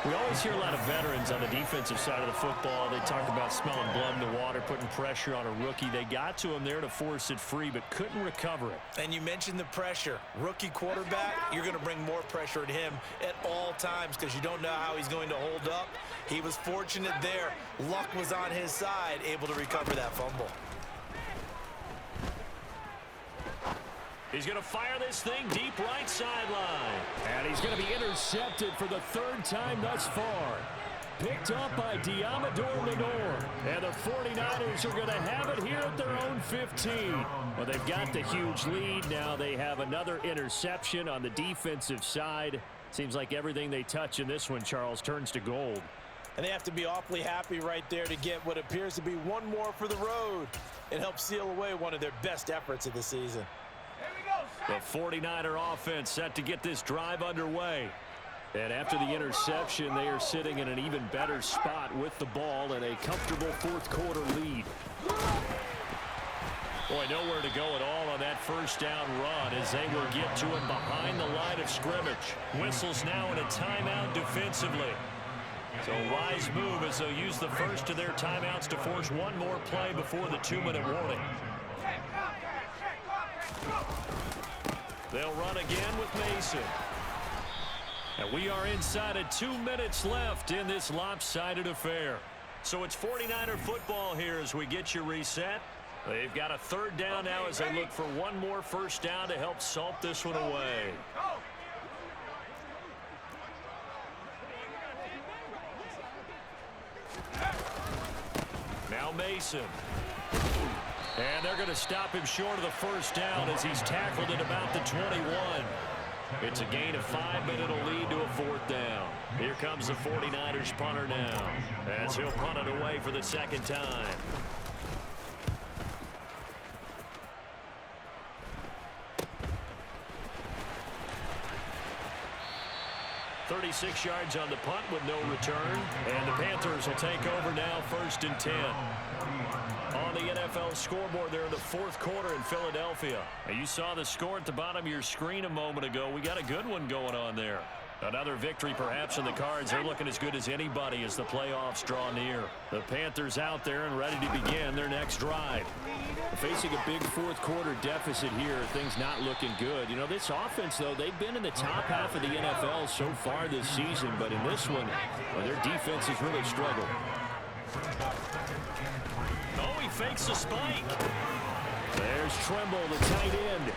Speaker 5: We always hear a lot of veterans on the defensive side of the football. They talk about smelling blood in the water, putting pressure on a rookie. They got to him there to force it free, but couldn't recover it.
Speaker 6: And you mentioned the pressure. Rookie quarterback, you're going to bring more pressure at him at all times because you don't know how he's going to hold up. He was fortunate there. Luck was on his side, able to recover that fumble.
Speaker 5: He's going to fire this thing deep right sideline.
Speaker 9: And he's going to be intercepted for the 3rd time thus far. Picked up by Diamador Lenore. And the 49ers are going to have it here at their own 15. Well, they've got the huge lead. Now they have another interception on the defensive side. Seems like everything they touch in this one, Charles, turns to gold.
Speaker 6: And they have to be awfully happy right there to get what appears to be one more for the road and help seal away one of their best efforts of the season.
Speaker 5: The 49er offense set to get this drive underway. And after the interception, they are sitting in an even better spot with the ball and a comfortable 4th quarter lead. Boy, nowhere to go at all on that first down run as they will get to him behind the line of scrimmage. Whistles now in a timeout defensively. So wise move as they'll use the first of their timeouts to force one more play before the 2-minute warning. They'll run again with Mason. And we are inside of 2 minutes left in this lopsided affair. So it's 49er football here as we get you reset. They've got a 3rd down now as they look for one more first down to help salt this one away. Now Mason. And they're going to stop him short of the first down as he's tackled at about the 21. It's a gain of 5, but it'll lead to a 4th down. Here comes the 49ers punter now as he'll punt it away for the 2nd time. .36 yards on the punt with no return. And the Panthers will take over now 1st and 10. On the NFL scoreboard there in the 4th quarter in Philadelphia. Now you saw the score at the bottom of your screen a moment ago. We got a good one going on there. Another victory perhaps in the cards. They're looking as good as anybody as the playoffs draw near. The Panthers out there and ready to begin their next drive.
Speaker 9: Facing a big 4th quarter deficit here, things not looking good. You know, this offense, though, they've been in the top half of the NFL so far this season, but in this one, well, their defense has really struggled.
Speaker 5: Oh, he fakes the spike.
Speaker 9: There's Tremble, the tight end.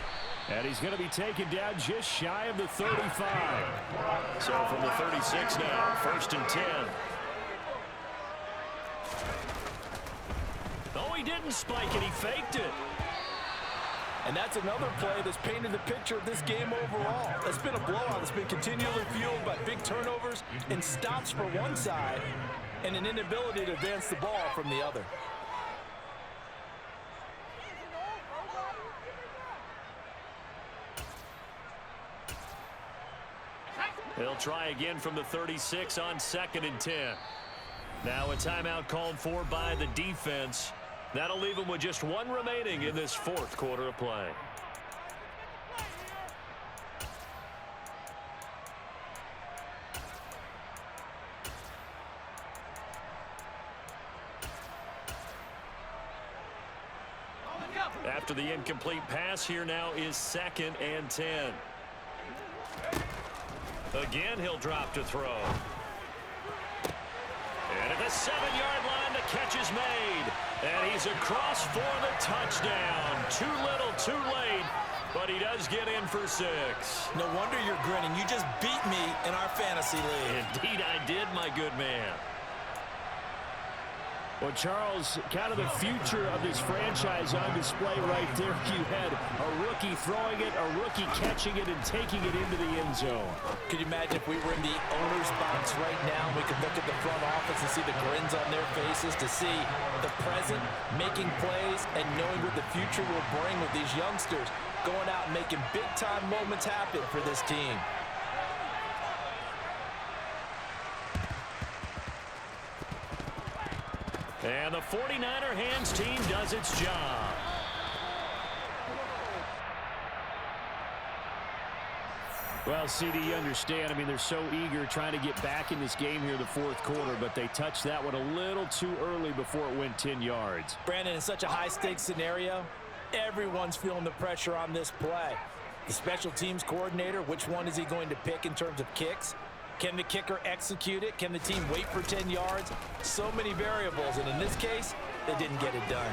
Speaker 9: And he's going to be taken down just shy of the 35.
Speaker 5: So from the 36 now, 1st and 10. Oh, he didn't spike it. He faked it.
Speaker 6: And that's another play that's painted the picture of this game overall. It's been a blowout. It's been continually fueled by big turnovers and stops for one side and an inability to advance the ball from the other.
Speaker 5: They'll try again from the 36 on 2nd and 10. Now a timeout called for by the defense. That'll leave them with just one remaining in this 4th quarter of play. After the incomplete pass, here now is 2nd and 10. Again, he'll drop to throw. And at the 7-yard line, the catch is made. And he's across for the touchdown. Too little, too late. But he does get in for 6.
Speaker 6: No wonder you're grinning. You just beat me in our fantasy league.
Speaker 5: Indeed I did, my good man.
Speaker 9: Well, Charles, kind of the future of this franchise on display right there. You had a rookie throwing it, a rookie catching it, and taking it into the end zone.
Speaker 6: Could you imagine if we were in the owner's box right now, we could look at the front office and see the grins on their faces, to see the present making plays and knowing what the future will bring with these youngsters going out and making big-time moments happen for this team.
Speaker 5: And the 49er hands team does its job.
Speaker 9: Well, CD, you understand. I mean, they're so eager trying to get back in this game here in the fourth quarter, but they touched that one a little too early before it went 10 yards.
Speaker 6: Brandon, in such a high-stakes scenario, everyone's feeling the pressure on this play. The special teams coordinator, which one is he going to pick in terms of kicks? Can the kicker execute it? Can the team wait for 10 yards? So many variables, and in this case, they didn't get it done.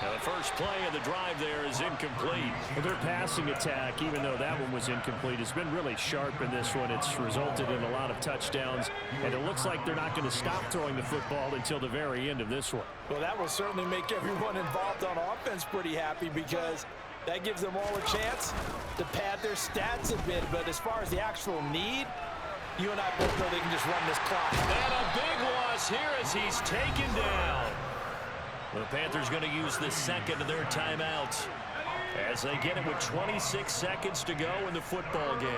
Speaker 5: Now the first play of the drive there is incomplete.
Speaker 9: Their passing attack, even though that one was incomplete, has been really sharp in this one. It's resulted in a lot of touchdowns, and it looks like they're not going to stop throwing the football until the very end of this one.
Speaker 6: Well, that will certainly make everyone involved on offense pretty happy, because that gives them all a chance to pad their stats a bit. But as far as the actual need, you and I both know they can just run this clock.
Speaker 5: And a big loss here as he's taken down. The Panthers going to use the second of their timeout as they get it with 26 seconds to go in the football game.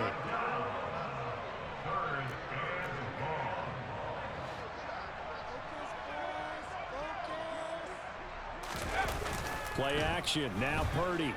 Speaker 9: Play action. Now Purdy.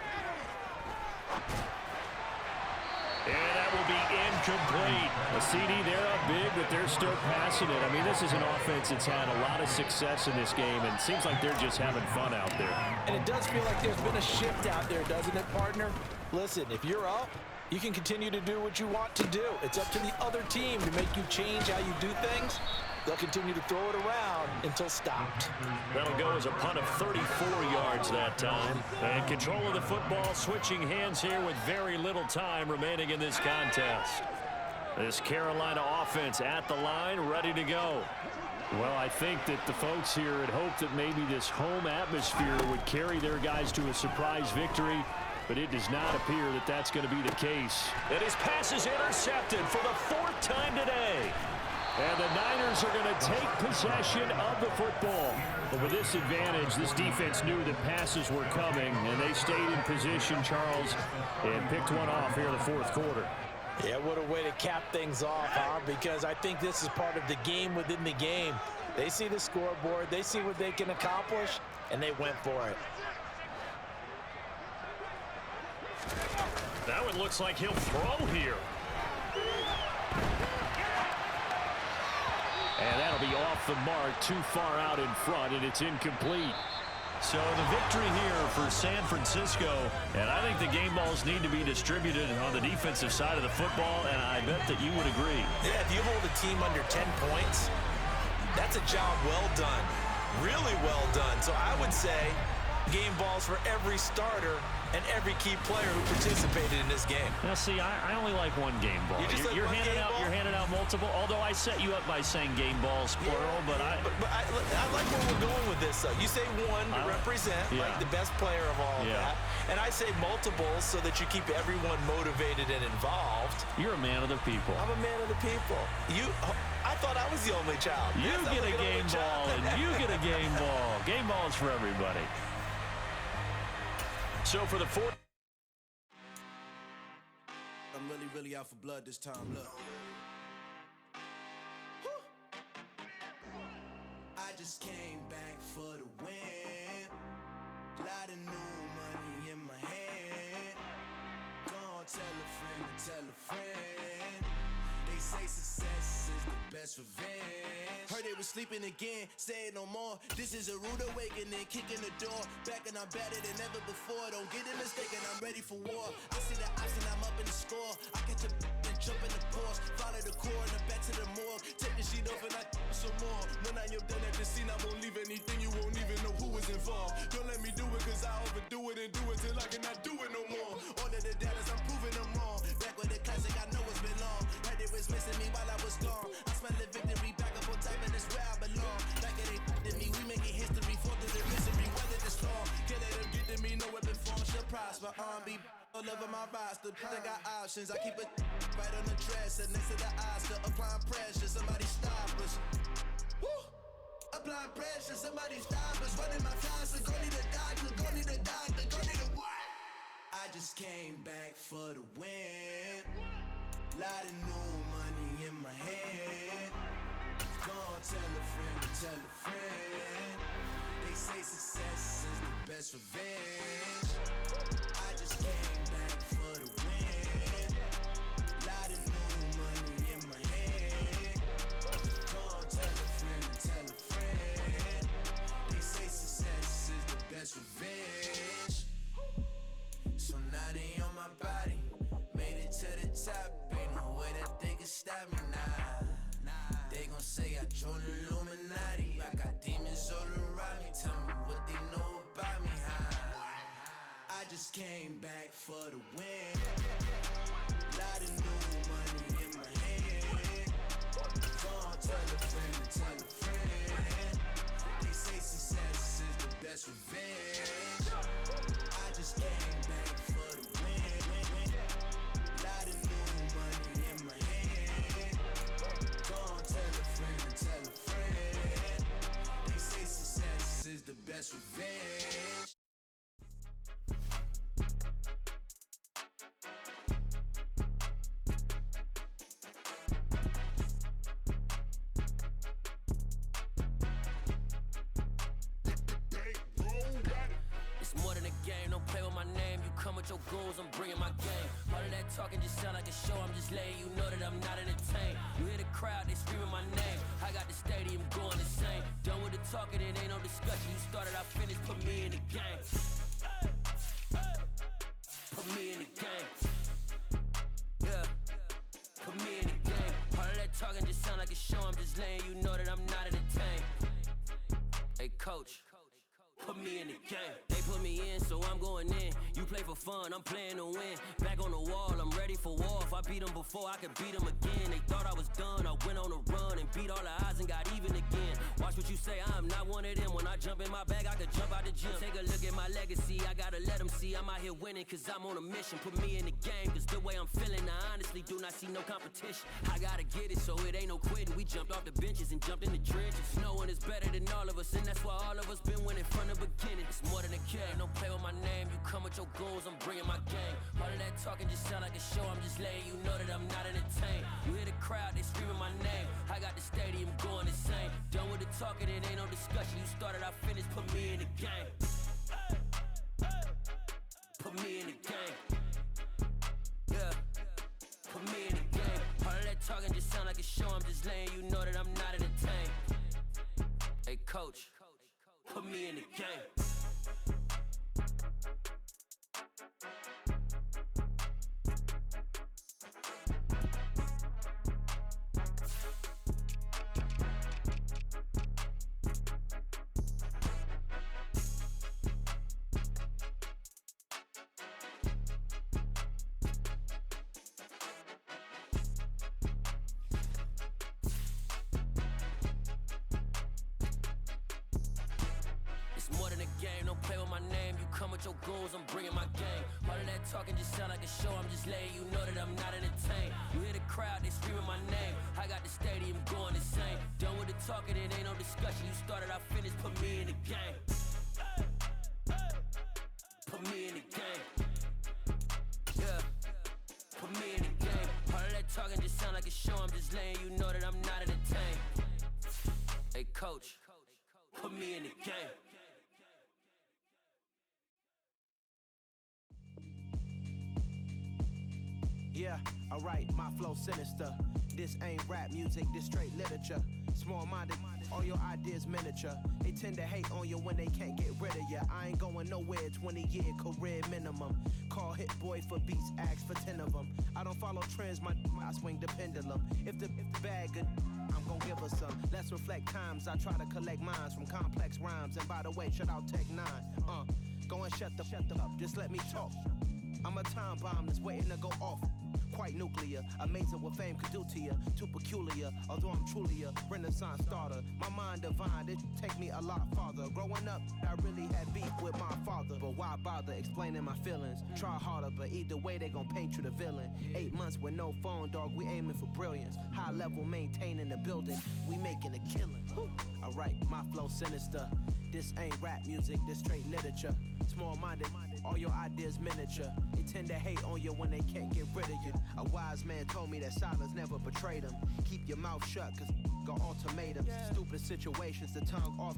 Speaker 5: And that will be incomplete.
Speaker 9: A CD, they're up big, but they're still passing it. I mean, this is an offense that's had a lot of success in this game, and it seems like they're just having fun out there.
Speaker 6: And it does feel like there's been a shift out there, doesn't it, partner? Listen, if you're up, you can continue to do what you want to do. It's up to the other team to make you change how you do things. They'll continue to throw it around until stopped.
Speaker 5: That'll go as a punt of 34 yards that time. And control of the football, switching hands here with very little time remaining in this contest. This Carolina offense at the line, ready to go.
Speaker 9: Well, I think that the folks here had hoped that maybe this home atmosphere would carry their guys to a surprise victory, but it does not appear that that's going to be the case.
Speaker 5: And his pass is intercepted for the fourth time today.
Speaker 9: And the Niners are going to take possession of the football. But with this advantage, this defense knew that passes were coming, and they stayed in position, Charles, and picked one off here in the fourth quarter.
Speaker 6: Yeah, what a way to cap things off, huh? Because I think this is part of the game within the game. They see the scoreboard, they see what they can accomplish, and they went for it.
Speaker 5: Now it looks like he'll throw here.
Speaker 9: And that'll be off the mark, too far out in front, and it's incomplete.
Speaker 5: So the victory here for San Francisco, and I think the game balls need to be distributed on the defensive side of the football, and I bet that you would agree.
Speaker 6: Yeah, if you hold a team under 10 points, that's a job well done, really well done. So I would say game balls for every starter and every key player who participated in this game.
Speaker 5: Now, see, I only like one game ball. You're handing out multiple, although I set you up by saying game balls, plural, but I
Speaker 6: like where we're going with this, though. You say one to represent, like the best player of all of that, and I say multiples so that you keep everyone motivated and involved.
Speaker 5: You're a man of the people.
Speaker 6: I'm a man of the people. I thought I was the only child.
Speaker 5: You get a game ball, and you get a game ball. Game balls for everybody. So for the fourth.
Speaker 10: I'm really out for blood this time. Look. I just came back for the win. Lot of new money in my hand. Gonna tell a friend to tell a friend. They say success is the best revenge. Heard they was sleeping again, say it no more. This is a rude awakening, kicking the door. Back and I'm better than ever before. Don't get it mistaken, I'm ready for war. I see the option, I'm up in the score. I catch a and jump in the Porsche. Follow the core and back to the morgue. Take the sheet off and I some more. When I am done at the scene, I won't leave anything. You won't even know who was involved. Don't let me do it, cause I overdo it and do it till I cannot do it no more. All of the doubters, I'm proving them wrong. Back with the classic, I know it's been long. Heard they was missing me while I was gone. I smell the victory back up on top, and it's where I belong. Like it ain't me, we make my R&B all over my roster. I got options. I keep it right on the dresser next to the Oscar. Applying pressure, somebody stop us. Woo! Applying pressure, somebody stop us. Running my closet, go need a doctor, go need a doctor, go need a what? I just came back for the win. Lot of new money in my hand. Gonna tell a friend. They say success is the best revenge. I just came back for the win. Lot of new money in my hand. Gonna tell a friend. They say success is the best revenge. So now they on my body. Made it to the top. Ain't no way that they can stop me now. They gon' say I joined the Illuminati. I got demons all around me. Tell me what they know about me, huh? I just came back for the win. Lot of new money in my hand. Gonna tell a friend. They say success is the best revenge. I just came back for the win. Lot of new money in my hand. Gonna tell a friend. They say success is the best revenge.
Speaker 4: It's more than a game, don't play with my name. You come with your goons, I'm bringing my game. All of that talking just sound like a show, I'm just letting you know that I'm not entertained. You hear the crowd, they screaming my name. I got the stadium going insane. Done with the talking, it ain't no discussion. You started, I finished, put me in the game. Put me in the game. Yeah, put me in the game. All of that talking just sound like a show, I'm just letting you know that I'm not entertained. Hey coach, put me in the game. They put me in, so I'm going in. You play for fun, I'm playing to win. Back on the wall, I'm ready for war. If I beat them before, I could beat them again. They thought I was done, I went on a run and beat all the odds and got even again. Watch what you say, I'm not one of them. When I jump in my bag, I could jump out the gym. Take a look at my legacy, I gotta let them see I'm out here winning, cause I'm on a mission. Put me in the game, cause the way I'm feeling, I honestly do not see no competition. I gotta get it, so it ain't no quitting. We jumped off the benches and jumped in the trenches. No one is better than all of us, and that's why all of us been winning from the beginning. It's more than a game, don't play with my name. You come with your goons, I'm bringing my game. All of that talking just sound like a show, I'm just letting you know that I'm not entertained. You hear the crowd, they screaming my name. I got the stadium going insane. Done with the talking, it ain't no discussion. You started, I finished, put me in the game. Put me in the game. Yeah, put me in the game. All of that talking just sound like a show, I'm just letting you know that I'm not entertained. Hey coach, put me in the game. Your goals, I'm bringing my game. All of that talking just sound like a show, I'm just letting you know that I'm not entertained. You hear the crowd, they screaming my name. I got the stadium going insane. Done with the talking, it ain't no discussion. You started, I finished, put me in the game. Put me in the game. Yeah, put me in the game. All of that talking just sound like a show, I'm just letting you know that I'm not entertained. Hey coach, put me in the game.
Speaker 11: Yeah, alright, my flow sinister. This ain't rap music, this straight literature. Small-minded, all your ideas miniature. They tend to hate on you when they can't get rid of you. I ain't going nowhere, 20-year career minimum. Call Hit Boy for beats, ask for 10 of them. I don't follow trends, I swing the pendulum. If the bag good, I'm gon' give her some. Let's reflect times, I try to collect minds from complex rhymes. And by the way, shut out Tech 9. Go and shut the up, just let me talk. I'm a time bomb that's waiting to go off. quite nuclear. Amazing what fame could do to you. Too peculiar, although I'm truly a Renaissance starter. My mind divine, it take me a lot farther. Growing up, I really had beef with my father. But why bother explaining my feelings? Try harder, but either way they gon' paint you the villain. 8 months with no phone, dog, we aiming for brilliance. High level maintaining the building, we making a killing. Alright, my flow sinister. This ain't rap music, this straight literature. Small-minded, all your ideas miniature. They tend to hate on you when they can't get rid of you. A wise man told me that silence never betrayed him. Keep your mouth shut, cause got ultimatums. Stupid situations, the tongue often